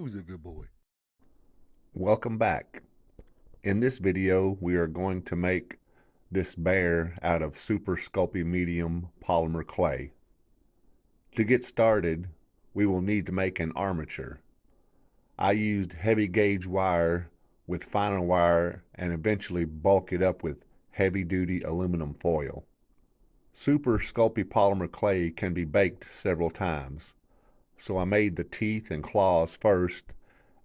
Who's a good boy? Welcome back. In this video, we are going to make this bear out of super sculpy medium polymer clay. To get started, we will need to make an armature. I used heavy gauge wire with finer wire and eventually bulk it up with heavy duty aluminum foil. Super sculpy polymer clay can be baked several times, so I made the teeth and claws first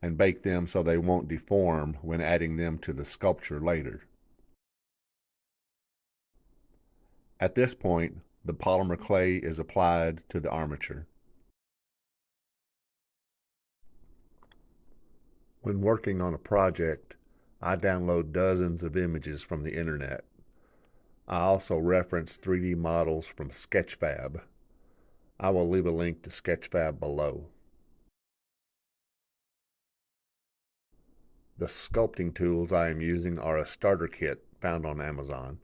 and bake them so they won't deform when adding them to the sculpture later. At this point, the polymer clay is applied to the armature. When working on a project, I download dozens of images from the internet. I also reference 3D models from Sketchfab. I will leave a link to Sketchfab below. The sculpting tools I am using are a starter kit found on Amazon.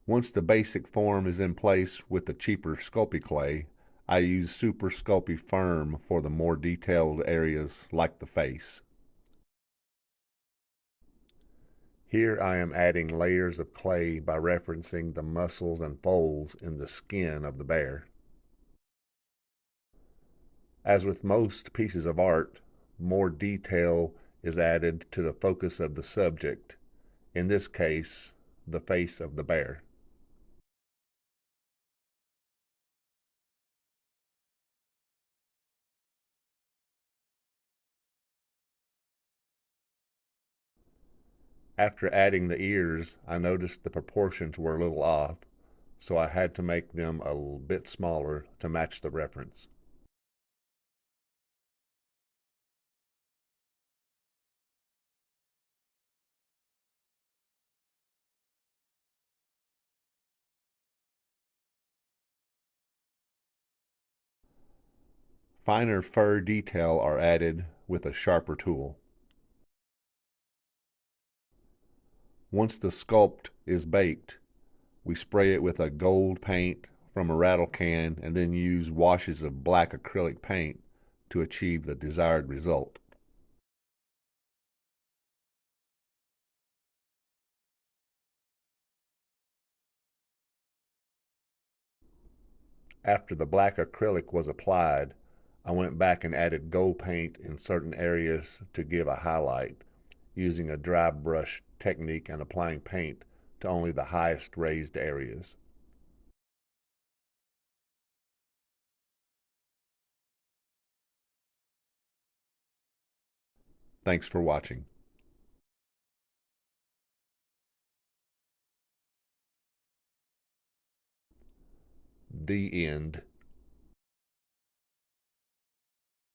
Once the basic form is in place with the cheaper Sculpey clay, I use Super Sculpey Firm for the more detailed areas like the face. Here I am adding layers of clay by referencing the muscles and folds in the skin of the bear. As with most pieces of art, more detail is added to the focus of the subject, in this case, the face of the bear. After adding the ears, I noticed the proportions were a little off, so I had to make them a little bit smaller to match the reference. Finer fur detail are added with a sharper tool. Once the sculpt is baked, we spray it with a gold paint from a rattle can and then use washes of black acrylic paint to achieve the desired result. After the black acrylic was applied, I went back and added gold paint in certain areas to give a highlight, using a dry brush technique and applying paint to only the highest raised areas. Thanks for watching. The end.